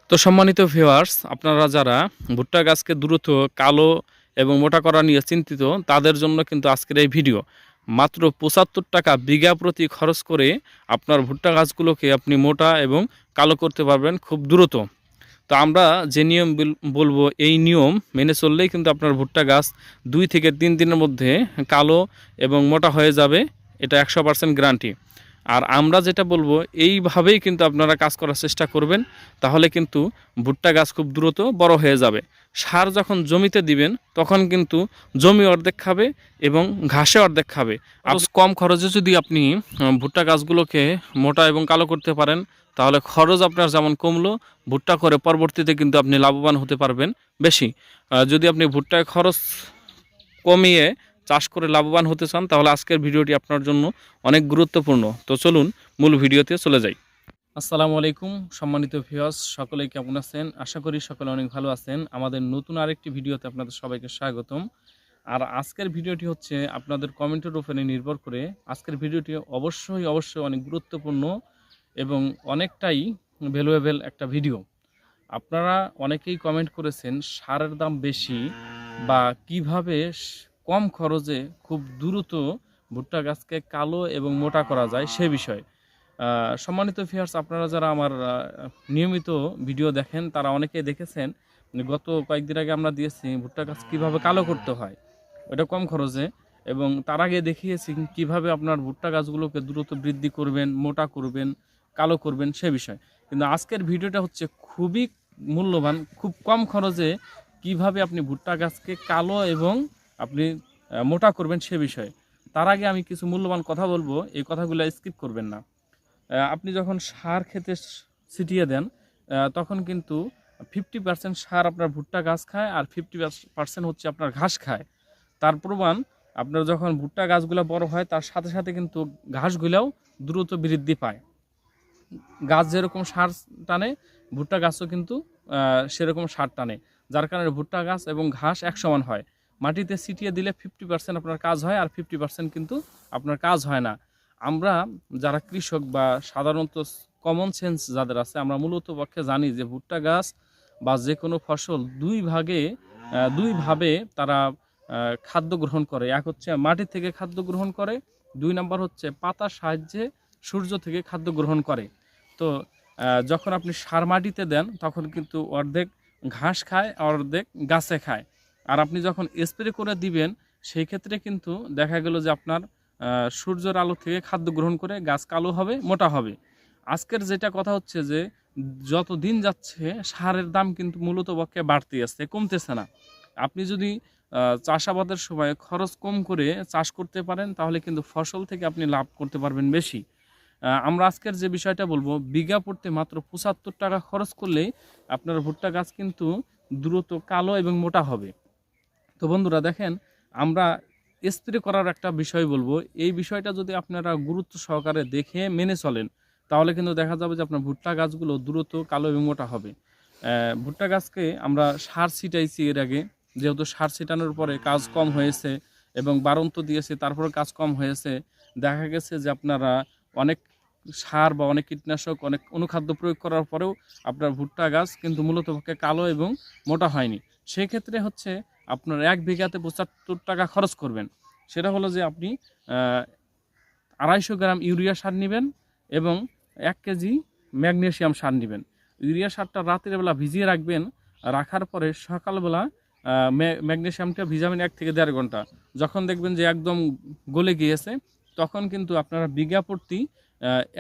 তো সম্মানিত ভিউয়ার্স, আপনারা যারা ভুট্টা গাছকে দ্রুত কালো এবং মোটা করা নিয়ে চিন্তিত, তাদের জন্য কিন্তু আজকের এই ভিডিও। মাত্র ৭৫ টাকা বিঘা প্রতি খরচ করে আপনার ভুট্টা গাছগুলোকে আপনি মোটা এবং কালো করতে পারবেন খুব দ্রুত। তো আমরা যে নিয়ম বলবো, এই নিয়ম মেনে চললেই কিন্তু আপনার ভুট্টা গাছ ২ থেকে ৩ দিনের মধ্যে কালো এবং মোটা হয়ে যাবে। এটা ১০০% গ্যারান্টি। আর আমরা যেটা বলবো এইভাবেই কিন্তু আপনারা কাজ করার চেষ্টা করবেন, তাহলে কিন্তু ভুট্টা গাছ খুব দ্রুত বড় হয়ে যাবে। সার যখন জমিতে দিবেন তখন কিন্তু জমি অর্ধেক খাবে এবং ঘাসে অর্ধেক খাবে। আর কম খরচে যদি আপনি ভুট্টা গাছগুলোকে মোটা এবং কালো করতে পারেন, তাহলে খরচ আপনার যেমন কমলো, ভুট্টা করে পরবর্তীতে কিন্তু আপনি লাভবান হতে পারবেন বেশি। যদি আপনি ভুট্টায় খরচ কমিয়ে চাষ করে লাভবান হতে চান, তাহলে আজকের ভিডিওটি আপনার জন্য অনেক গুরুত্বপূর্ণ। তো চলুন মূল ভিডিওতে চলে যাই। আসসালামু আলাইকুম সম্মানিত ভিউয়ার্স, সকলেই কেমন আছেন? আশা করি সকলে অনেক ভালো আছেন। আমাদের নতুন আরেকটি ভিডিওতে আপনাদের সবাইকে স্বাগতম। আর আজকের ভিডিওটি হচ্ছে আপনাদের কমেন্টের উপরে নির্ভর করে। আজকের ভিডিওটি অবশ্যই অনেক গুরুত্বপূর্ণ এবং অনেকটাই ভ্যালুয়েবল একটা ভিডিও। আপনারা অনেকেই কমেন্ট করেছেন সারের দাম বেশি বা কিভাবে কম খরচে খুব দ্রুত ভুট্টা গাছকে কালো এবং মোটা করা যায় সে বিষয়ে। সম্মানিত ভিউয়ার্স, আপনারা যারা আমার নিয়মিত ভিডিও দেখেন তারা অনেকেই দেখেছেন, গত কয়েকদিন আগে আমরা দিয়েছি ভুট্টা গাছ কীভাবে কালো করতে হয়, ওটা কম খরচে। এবং তার আগে দেখিয়েছি কিভাবে আপনার ভুট্টা গাছগুলোকে দ্রুত বৃদ্ধি করবেন, মোটা করবেন, কালো করবেন সে বিষয়। কিন্তু আজকের ভিডিওটা হচ্ছে খুবই মূল্যবান, খুব কম খরচে কিভাবে আপনি ভুট্টা গাছকে কালো এবং আপনি মোটা করবেন সে বিষয়ে। তার আগে আমি কিছু মূল্যবান কথা বলবো, এই কথাগুলো স্কিপ করবেন না। আপনি যখন সার খেতে ছিটিয়ে দেন, তখন কিন্তু 50% সার আপনার ভুট্টা গাছ খায় আর 50% হচ্ছে আপনার ঘাস খায়। তার প্রমাণ, আপনার যখন ভুট্টা গাছগুলো বড় হয় তার সাথে সাথে কিন্তু ঘাসগুলোও দ্রুত বৃদ্ধি পায়। গাছ যেরকম সার টানে, ভুট্টা গাছও কিন্তু সেরকম সার টানে, যার কারণে ভুট্টা গাছ এবং ঘাস এক সমান হয়। মাটিতে ছিটিয়ে দিলে 50% আপনার কাজ হয় আর 50% কিন্তু আপনার কাজ হয় না। আমরা যারা কৃষক বা সাধারণত কমন সেন্স যাদের আছে, আমরা মূলত পক্ষে জানি যে ভুট্টা গাছ বা যে কোনো ফসল দুইভাবে তারা খাদ্য গ্রহণ করে। এক হচ্ছে মাটি থেকে খাদ্য গ্রহণ করে, 2 নম্বর হচ্ছে পাতার সাহায্যে সূর্য থেকে খাদ্য গ্রহণ করে। তো যখন আপনি সার মাটিতে দেন তখন কিন্তু অর্ধেক ঘাস খায়, অর্ধেক গাছে খায়। আর আপনি যখন স্প্রে করে দিবেন, সেই ক্ষেত্রে কিন্তু দেখা গেল যে আপনার সূর্যের আলো থেকে খাদ্য গ্রহণ করে গাছ কালো হবে, মোটা হবে। আজকের যেটা কথা হচ্ছে যে যত দিন যাচ্ছে সারের দাম কিন্তু মূলত পক্ষে বাড়তে আসছে, কমতেছে না। আপনি যদি চাষাবাদের সময় খরচ কম করে চাষ করতে পারেন, তাহলে কিন্তু ফসল থেকে আপনি লাভ করতে পারবেন বেশি। আমরা আজকের যে বিষয়টা বলবো, বিঘা পড়তে মাত্র ৭৫ টাকা খরচ করলেই আপনার ভুট্টা গাছ কিন্তু দ্রুত কালো এবং মোটা হবে। তো বন্ধুরা দেখেন, আমরা স্প্রে করার একটা বিষয় বলবো। এই বিষয়টা যদি আপনারা গুরুত্ব সহকারে দেখে মেনে চলেন, তাহলে কিন্তু দেখা যাবে যে আপনার ভুট্টা গাছগুলো দ্রুত কালো এবং মোটা হবে। ভুট্টা গাছকে আমরা সার ছিটাইছি এর আগে, যেহেতু সার ছিটানোর পরে কাজ কম হয়েছে এবং বাড়ন্ত দিয়েছে, তারপরে কাজ কম হয়েছে, দেখা গেছে যে আপনারা অনেক সার বা অনেক কীটনাশক, অনেক অনুখাদ্য প্রয়োগ করার পরেও আপনার ভুট্টা গাছ কিন্তু মূলত পক্ষে কালো এবং মোটা হয়নি। সেক্ষেত্রে হচ্ছে আপনার 1 বিঘাতে ৭৫ টাকা খরচ করবেন। সেটা হলো যে আপনি 250 গ্রাম ইউরিয়া সার নেবেন এবং 1 কেজি ম্যাগনেসিয়াম সার নেবেন। ইউরিয়া সারটা রাতের বেলা ভিজিয়ে রাখবেন, রাখার পরে সকালবেলা ম্যাগনেসিয়ামটা ভিজাবেন 1 থেকে 1.5 ঘন্টা। যখন দেখবেন যে একদম গলে গিয়েছে, তখন কিন্তু আপনারা বিঘা প্রতি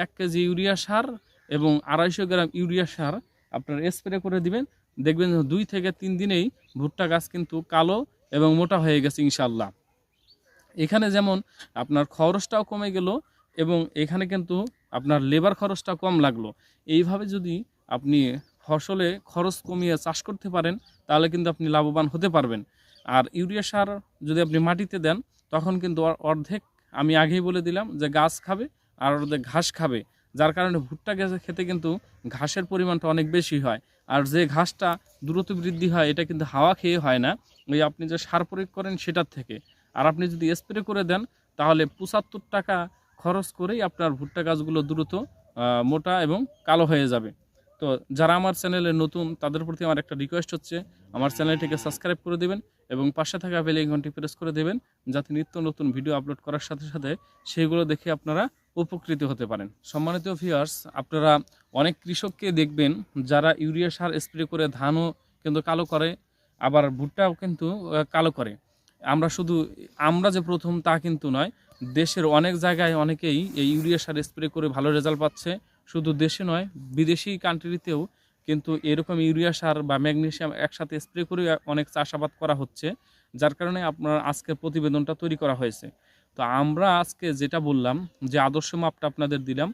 1 কেজি ইউরিয়া সার এবং 250 গ্রাম ইউরিয়া সার আপনারা স্প্রে করে দিবেন। দেখবেন 2 থেকে 3 দিনেই ভুট্টা গাছ কিন্তু কালো এবং মোটা হয়ে গেছে ইনশাআল্লাহ। এখানে যেমন আপনার খরচটাও কমে গেল এবং এখানে কিন্তু আপনার লেবার খরচটা কম লাগলো। এইভাবে যদি আপনি ফসলে খরচ কমিয়ে চাষ করতে পারেন, তাহলে কিন্তু আপনি লাভবান হতে পারবেন। আর ইউরিয়া সার যদি আপনি মাটিতে দেন, তখন কিন্তু অর্ধেক, আমি আগেই বলে দিলাম যে গাছ খাবে আর অর্ধেক ঘাস খাবে, যার কারণে ভুট্টা গাছে খেতে কিন্তু ঘাসের পরিমাণটা অনেক বেশি হয়। আর যে ঘাসটা দ্রুত বৃদ্ধি হয়, এটা কিন্তু হাওয়া খেয়ে হয় না, ওই আপনি যে সার প্রয়োগ করেন সেটার থেকে। আর আপনি যদি স্প্রে করে দেন, তাহলে ৭৫ টাকা খরচ করেই আপনার ভুট্টা গাছগুলো দ্রুত মোটা এবং কালো হয়ে যাবে। তো যারা আমার চ্যানেলে নতুন তাদের প্রতি আমার একটা রিকোয়েস্ট হচ্ছে, আমার চ্যানেলটিকে সাবস্ক্রাইব করে দেবেন এবং পাশে থাকা বেল আইকনটি প্রেস করে দেবেন, যাতে নিত্য নতুন ভিডিও আপলোড করার সাথে সাথে সেইগুলো দেখে আপনারা উপকৃত হতে পারেন। সম্মানিত ভিউয়ার্স, আপনারা অনেক কৃষককে দেখবেন যারা ইউরিয়া সার স্প্রে করে ধানও কিন্তু কালো করে, আবার ভুট্টাও কিন্তু কালো করে। আমরা যে প্রথম তা কিন্তু নয়, দেশের অনেক জায়গায় অনেকেই এই ইউরিয়া সার স্প্রে করে ভালো রেজাল্ট পাচ্ছে। শুধু দেশে নয়, বিদেশি কান্ট্রিতেও কিন্তু এরকম ইউরিয়া সার বা ম্যাগনেসিয়াম একসাথে স্প্রে করে অনেক চাষাবাদ করা হচ্ছে, যার কারণে আপনার আজকের প্রতিবেদনটা তৈরি করা হয়েছে। তো আমরা আজকে যেটা বললাম, যে আদর্শ মাপটা আপনাদের দিলাম,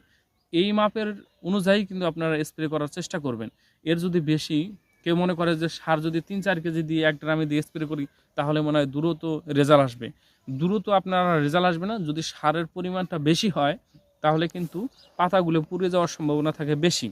এই মাপের অনুযায়ী কিন্তু আপনারা স্প্রে করার চেষ্টা করবেন। এর যদি বেশি, কেউ মনে করে যে সার যদি 3-4 কেজি দিয়ে 1 ড্রামে দিয়ে স্প্রে করি তাহলে মনে হয় দ্রুত রেজাল্ট আসবে। দ্রুত আপনার রেজাল্ট আসবে না। যদি সারের পরিমাণটা বেশি হয় তাহলে কিন্তু পাতাগুলো পুড়ে যাওয়ার সম্ভাবনা থাকে বেশি।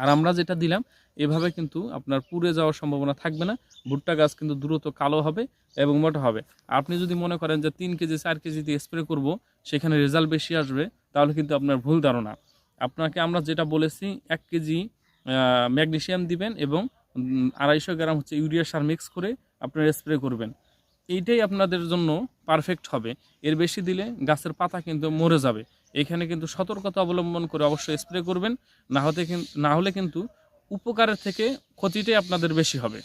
আর আমরা যেটা দিলাম এভাবে কিন্তু আপনার পুড়ে যাওয়ার সম্ভাবনা থাকবে না। ভুট্টা গাছ কিন্তু দ্রুত কালো হবে এবং মোটা হবে। আপনি যদি মনে করেন যে 3 কেজি 4 কেজি দিয়ে স্প্রে করব, সেখানে রেজাল্ট বেশি আসবে, তাহলে কিন্তু আপনার ভুল ধারণা। আপনাকে আমরা যেটা বলেছি, 1 কেজি ম্যাগনেসিয়াম দিবেন এবং 250 গ্রাম হচ্ছে ইউরিয়া সার মিক্স করে আপনারা স্প্রে করবেন। এইটাই আপনাদের জন্য পারফেক্ট হবে। এর বেশি দিলে গাছের পাতা কিন্তু মরে যাবে। এখানে কিন্তু সতর্কতা অবলম্বন করে অবশ্যই স্প্রে করবেন, না হলে কিন্তু উপকারের থেকে ক্ষতিটাই আপনাদের বেশি হবে।